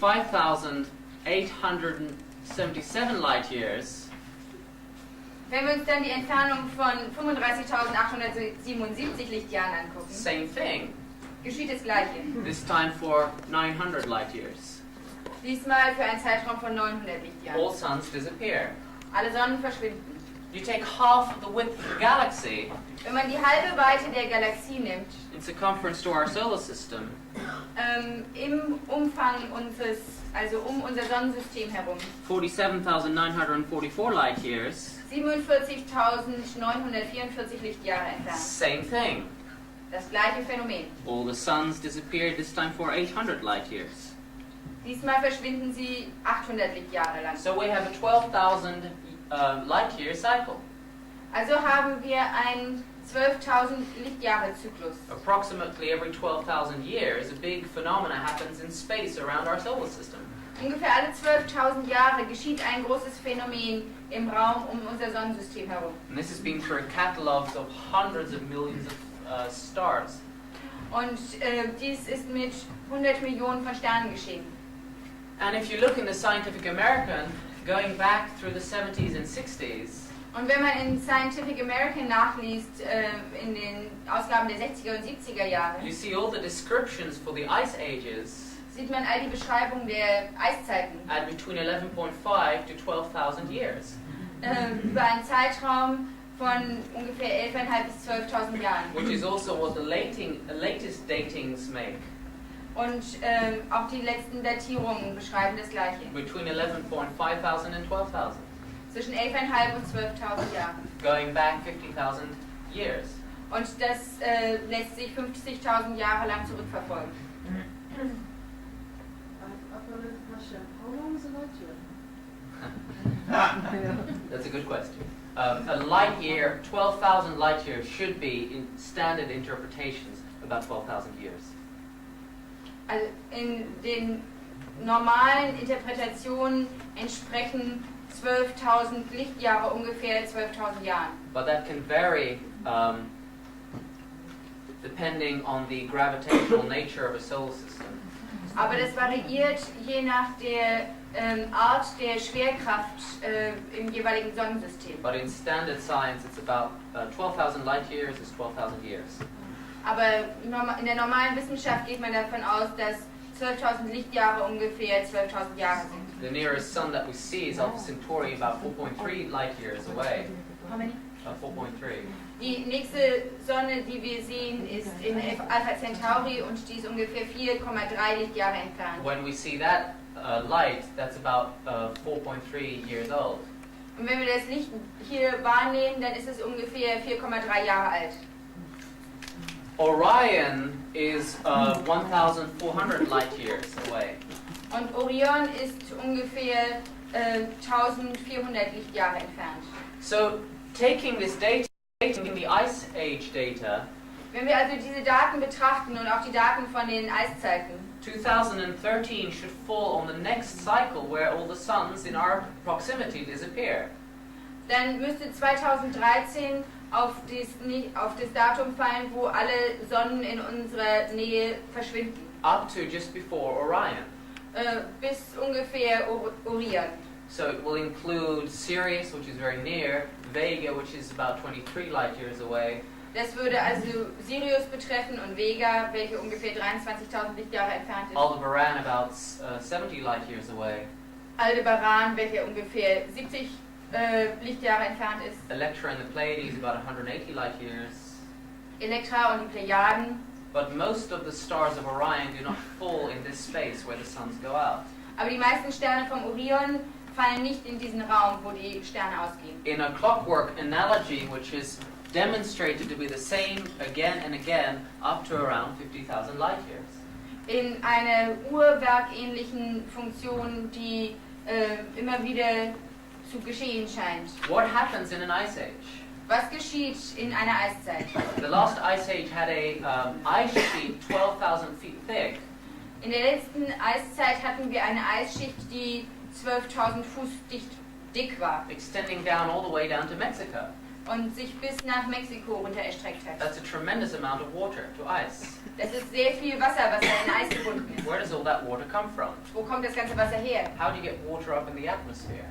35,877 light years, Wenn wir uns dann die Entfernung von 35.877 Lichtjahren angucken, same thing. geschieht das Gleiche. This time for 900 light years. Diesmal für einen Zeitraum von 900 Lichtjahren. All suns disappear. Alle Sonnen verschwinden. You take half of the width of the galaxy Wenn man die halbe Weite der Galaxie nimmt, in circumference to our solar system, im Umfang unseres, also um unser Sonnensystem herum, 47,944 light years, 47.944 Lichtjahre entfernt. same thing. Das gleiche Phänomen. All the suns disappeared, this time for 800 light years. Diesmal verschwinden sie 800 Lichtjahre lang. So we have a 12,000 light year cycle. Also haben wir einen 12.000 Lichtjahre Zyklus. Approximately every 12,000 years, a big phenomena happens in space around our solar system. Ungefähr alle 12.000 Jahre geschieht ein großes Phänomen im Raum um unser Sonnensystem herum. And this has been through catalogs of hundreds of millions of stars. Und dies ist mit 100 Millionen von Sternen geschehen. And if you look in the Scientific American, going back through the 70s and 60s, Und wenn man in Scientific American nachliest, in den Ausgaben der 60er und 70er Jahre, you see all the descriptions for the ice ages sieht man all die Beschreibungen der Eiszeiten at between 11.5 to 12,000 years. über einen Zeitraum von ungefähr 11.500 bis 12.000 Jahren. Which is also what the latest datings make. Und auch die letzten Datierungen beschreiben das Gleiche. Between 11,500 and 12,000. Zwischen 11.500 und 12.000 Jahren. Going back 50,000 years. Und das lässt sich 50.000 Jahre lang zurückverfolgen. I've got a question. How long is a light year? That's a good question. A light year, 12,000 light years should be in standard interpretations about 12,000 years. Also in den normalen Interpretationen entsprechen 12.000 Lichtjahre ungefähr 12.000 Jahren. But that can vary depending on the gravitational nature of a solar system. Aber das variiert je nach der Art der Schwerkraft im jeweiligen Sonnensystem. But in standard science, it's about 12,000 light years is 12,000 years. Aber in der normalen Wissenschaft geht man davon aus, dass 12.000 Lichtjahre ungefähr 12.000 Jahre sind. The nearest sun that we see is Alpha Centauri, about 4.3 light years away. How many? 4.3. Die nächste Sonne, die wir sehen, ist in Alpha Centauri und die ist ungefähr 4,3 Lichtjahre entfernt. When we see that light, that's about 4.3 years old. Und wenn wir das Licht hier wahrnehmen, dann ist es ungefähr 4,3 Jahre alt. Orion is 1,400 light years away. Und Orion ist ungefähr 1.400 Lichtjahre entfernt. So, taking this data, taking the Ice Age data, Wenn wir also diese Daten betrachten und auch die Daten von den Eiszeiten, 2013 should fall on the next cycle where all the suns in our proximity disappear. dann müsste 2013 auf das Datum fallen, wo alle Sonnen in unserer Nähe verschwinden. Up to just before Orion. Bis ungefähr Orion. So it will include Sirius, which is very near, Vega, which is about 23 light years away, Das würde also Sirius betreffen und Vega, welche ungefähr 23.000 Lichtjahre entfernt ist. Aldebaran, about 70 light years away, Aldebaran, welche ungefähr 70 Lichtjahre entfernt ist. Electra and the Pleiades, about 180 light years. Elektra und die Plejaden. But most of the stars of Orion do not fall in this space where the suns go out. Aber die meisten Sterne vom Orion fallen nicht in diesen Raum, wo die Sterne ausgehen. In a clockwork analogy, which is demonstrated to be the same again and again, up to around 50,000 light years. In einer uhrwerkähnlichen Funktion, die immer wieder zu geschehen scheint. What happens in an ice age? Was geschieht in einer Eiszeit? The last ice age had a ice sheet 12,000 feet thick. In der letzten Eiszeit hatten wir eine Eisschicht, die 12.000 Fuß dick war. Extending down all the way down to Mexico. und sich bis nach Mexiko runter erstreckt hat. That's a tremendous amount of water to ice. Das ist sehr viel Wasser, was da in Eis gebunden ist. Where does all that water come from? Wo kommt das ganze Wasser her? How do you get water up in the atmosphere?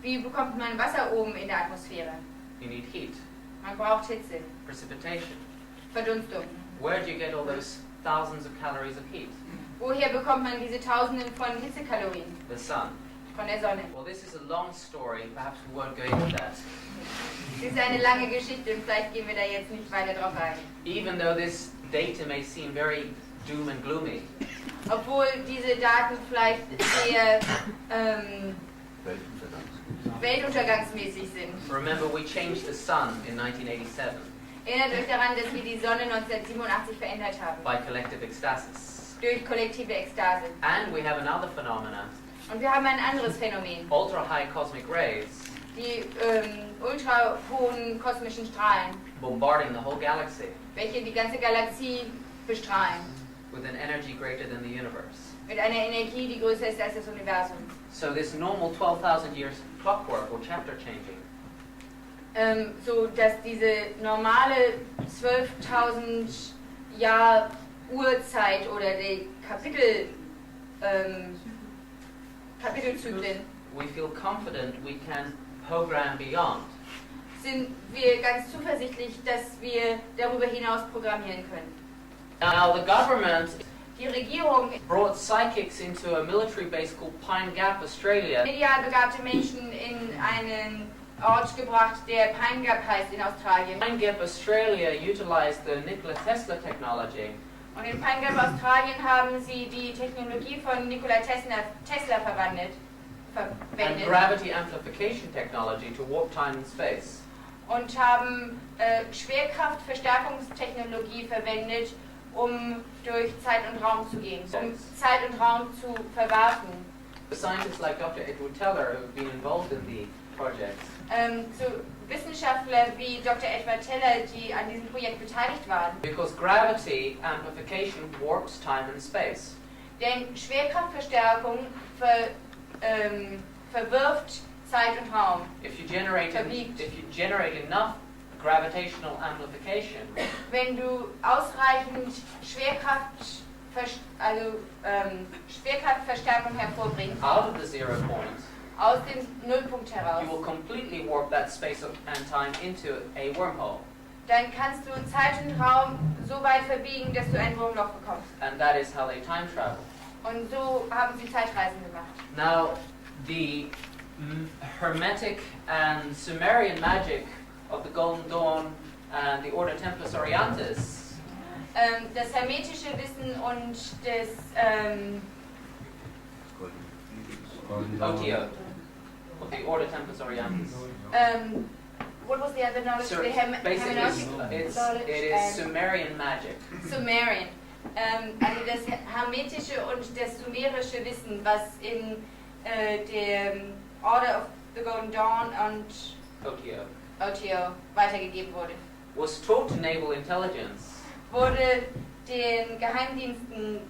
Wie bekommt man Wasser oben in der Atmosphäre? You need heat, Man braucht Hitze, precipitation. Verdunstung. Where do you get all those thousands of calories of heat? Woher bekommt man diese Tausenden von Hitzekalorien? The sun. Von der Sonne. Well, this is a long story. Perhaps we won't go into that. Das ist eine lange Geschichte und vielleicht gehen wir da jetzt nicht weiter drauf ein. Even though this data may seem very doom and gloomy, Obwohl diese Daten vielleicht sehr weltuntergangsmäßig sind. remember we changed the sun in 1987 Erinnert euch daran, dass wir die Sonne 1987 verändert haben. by collective ecstasis. Durch kollektive Ekstase. And we have another phenomenon, Und wir haben ein anderes Phänomen. ultra-high cosmic rays Die ultra hohen kosmischen Strahlen, bombarding the whole galaxy welche die ganze Galaxie bestrahlen. with an energy greater than the universe. Mit einer Energie, die größer ist als das Universum. So this normal 12,000 years clockwork or chapter changing So dass diese normale 12.000 Jahr Uhrzeit oder die Kapitelzyklen, we feel confident we can program beyond. sind wir ganz zuversichtlich, dass wir darüber hinaus programmieren können. Now the government Die Regierung, brought psychics into a military base called Pine Gap, Australia, medial begabte Menschen in einen Ort gebracht, der Pine Gap heißt in Australien. Pine Gap, Australia utilized the Nikola Tesla technology Und in Pine Gap, Australien haben sie die Technologie von Nikola Tesla and verwendet gravity amplification technology to warp time and space. und haben Schwerkraftverstärkungstechnologie verwendet, um durch Zeit und Raum zu gehen, um Zeit und Raum zu verwerfen. Scientists like Dr. Edward Teller who have been involved in the project So Wissenschaftler wie Dr. Edward Teller, die an diesem Projekt beteiligt waren. because gravity amplification warps time and space. Denn Schwerkraftverstärkung verwirft Zeit und Raum. If you generate enough gravitational amplification, Wenn du ausreichend Schwerkraftverstärkung hervorbringst, out of the 0 point, aus dem Nullpunkt heraus, you will completely warp that space and time into a wormhole. dann kannst du Zeit und Raum so weit verbiegen, dass du ein Wurmloch bekommst. And that is how they time travel. Und so haben sie Zeitreisen gemacht. Now, the Hermetic and Sumerian magic of the Golden Dawn and the Order Templis Orientis Das hermetische Wissen und das OTO, of the Order Templis Orientis. what was the other knowledge? So The basically, hermeneutic knowledge it is and Sumerian magic. Sumerian. Also das hermetische und das sumerische Wissen, was in der Order of the Golden Dawn und OTO weitergegeben wurde, was taught to naval intelligence. wurde den Geheimdiensten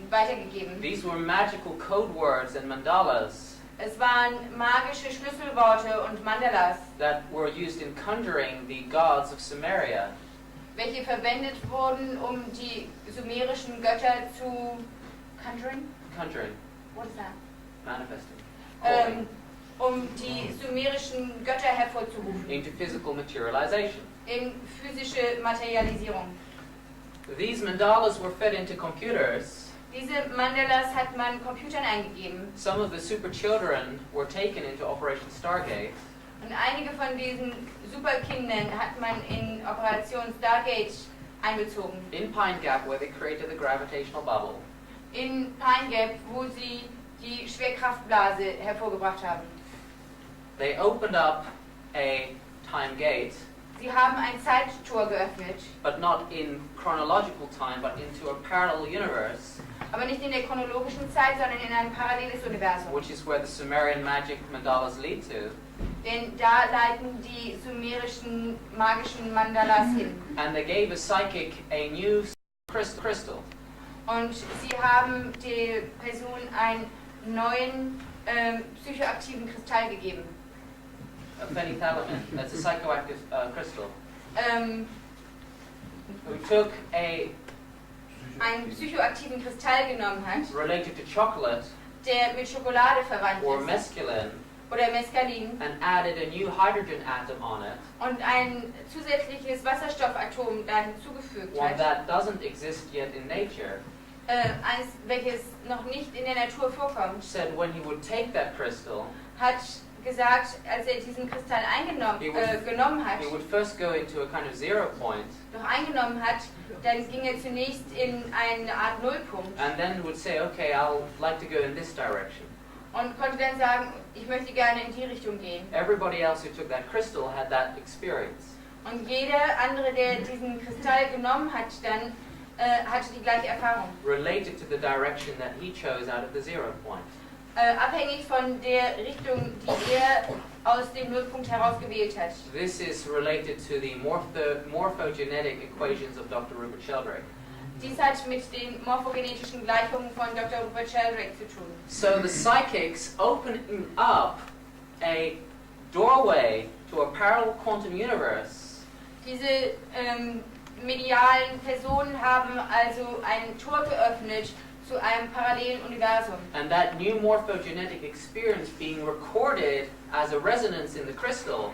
weitergegeben. These were magical code words and mandalas Es waren magische Schlüsselworte und Mandalas, that were used in conjuring the gods of Sumeria. welche verwendet wurden, um die sumerischen Götter zu conjuring. What is that? Manifesting. Calling Um die sumerischen Götter hervorzurufen, into physical materialization. in physische Materialisierung. These mandalas were fed into computers. Diese Mandalas hat man Computern eingegeben Some of the super children were taken into Operation Stargate, und einige von diesen Superkindern hat man in Operation Stargate einbezogen. in Pine Gap, where they created the gravitational bubble. In Pine Gap, wo sie die Schwerkraftblase hervorgebracht haben. They opened up a time gate, Sie haben ein Zeittor geöffnet, but not in chronological time, but into a parallel universe, aber nicht in der chronologischen Zeit, sondern in ein paralleles Universum. which is where the Sumerian magic mandalas lead to. Denn da leiten die sumerischen magischen Mandalas hin. And they gave a psychic a new crystal. Und sie haben der Person einen neuen psychoaktiven Kristall gegeben. phenethylamine. That's a psychoactive crystal. Who took einen psychoaktiven Kristall genommen hat, related to chocolate, der mit Schokolade verwandt or ist, mescaline, oder Mescalin, and added a new hydrogen atom on it, und ein zusätzliches Wasserstoffatom da hinzugefügt one hat, that doesn't exist yet in nature, eins, welches noch nicht in der Natur vorkommt, said when he would take that crystal, hat gesagt, als diesen Kristall genommen hat, he would first go into a kind of 0 point, eingenommen hat, dann ging zunächst in eine Art Nullpunkt and then would say, okay, I'll like to go in this direction. Und konnte dann sagen, ich möchte gerne in die Richtung gehen. Everybody else who took that crystal had that experience. Und jeder andere, der diesen Kristall genommen hat, dann hatte die gleiche Erfahrung. Related to the direction that he chose out of the 0 point. Abhängig von der Richtung, die er aus dem Nullpunkt heraus gewählt hat. This is related to the morphogenetic equations of Dr. Rupert Sheldrake. Dies hat mit den morphogenetischen Gleichungen von Dr. Rupert Sheldrake zu tun. So the psychics opening up a doorway to a parallel quantum universe. Diese medialen Personen haben also ein Tor geöffnet zu einem parallelen Universum. And that new morphogenetic experience being recorded as a resonance in the crystal.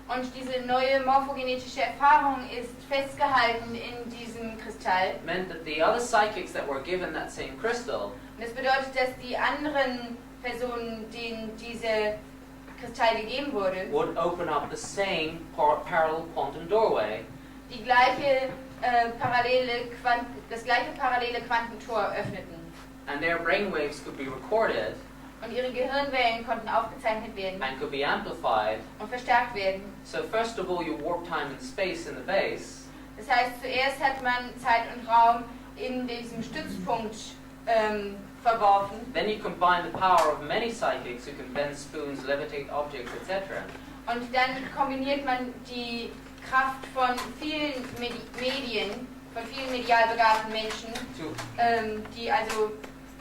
Und diese neue morphogenetische Erfahrung ist festgehalten in diesem Kristall. Meant that the other psychics that were given that same crystal Und das bedeutet, dass die anderen Personen, denen dieser Kristall gegeben wurde, would open up the same parallel quantum doorway. Die gleiche das gleiche parallele Quantentor öffneten. And their brainwaves could be recorded Und ihre Gehirnwellen konnten aufgezeichnet werden and could be amplified. und verstärkt werden. So first of all, you warp time and space in the base. Das heißt, zuerst hat man Zeit und Raum in diesem Stützpunkt verworfen. Then you combine the power of many psychics who can bend spoons, levitate objects, etc. Und dann kombiniert man die Kraft von vielen Medien, von vielen medial begabten Menschen, die also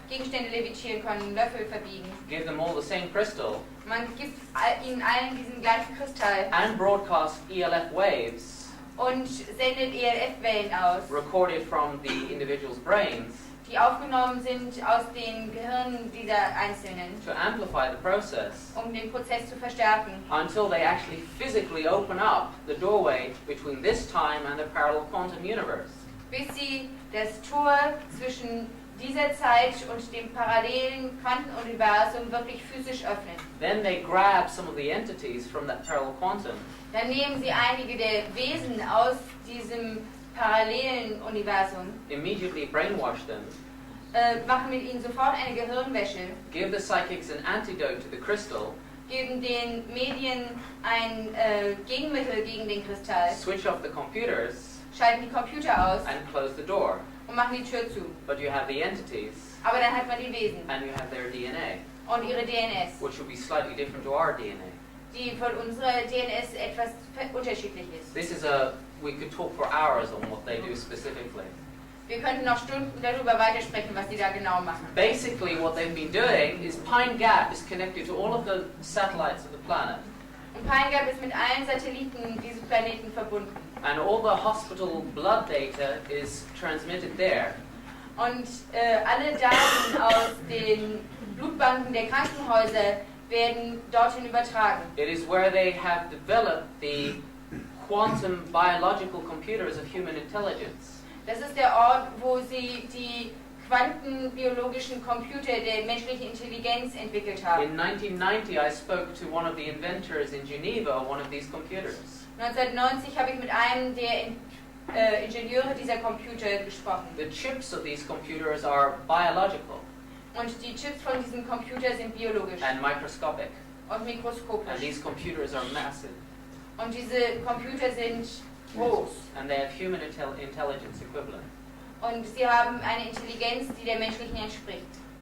Gegenstände levitieren können, Löffel verbiegen. Give them all the same crystal. Man gibt ihnen allen diesen gleichen Kristall. And broadcast ELF waves. Und sendet ELF-Wellen aus. Recorded from the individual's brains. Die aufgenommen sind aus den Gehirnen dieser Einzelnen. To amplify the process. Um den Prozess zu verstärken. Until they actually physically open up the doorway between this time and the parallel quantum universe. Bis sie das Tor zwischen dieser Zeit und dem parallelen Quantenuniversum wirklich physisch öffnen. Then they grab some of the entities from that parallel quantum. Dann nehmen sie einige der Wesen aus diesem parallelen Universum. Immediately brainwash them. Machen mit ihnen sofort eine Gehirnwäsche. Give the psychics an antidote to the crystal. Geben den Medien ein Gegenmittel gegen den Kristall. Switch off the computers. Schalten die Computer aus. And close the door. Und machen die Tür zu. But you have the entities. Aber dann hat man die Wesen. And you have their DNA. Und ihre DNS. Which will be slightly different to our DNA. Die von unserer DNS etwas unterschiedlich ist. This is we could talk for hours on what they do specifically. Wir könnten noch Stunden darüber weitersprechen, was die da genau machen. Basically what they've been doing is Pine Gap is connected to all of the satellites of the planet. Und Pine Gap ist mit allen Satelliten dieses Planeten verbunden. And all the hospital blood data is transmitted there. Und alle Daten aus den Blutbanken der Krankenhäuser werden dorthin übertragen. It is where they have developed the quantum biological computers of human intelligence. Das ist der Ort, wo sie die quantenbiologischen Computer der menschlichen Intelligenz entwickelt haben. In 1990 I spoke to one of the inventors in Geneva of one of these computers. 1990 habe ich mit einem der Ingenieure dieser Computer gesprochen. The chips of these computers are biological. Und die Chips von diesem Computer sind biologisch. And microscopic. Und mikroskopisch. And these computers are massive. Und diese Computer sind groß. And they have human intelligence equivalent. Und sie haben eine Intelligenz, die der menschlichen entspricht.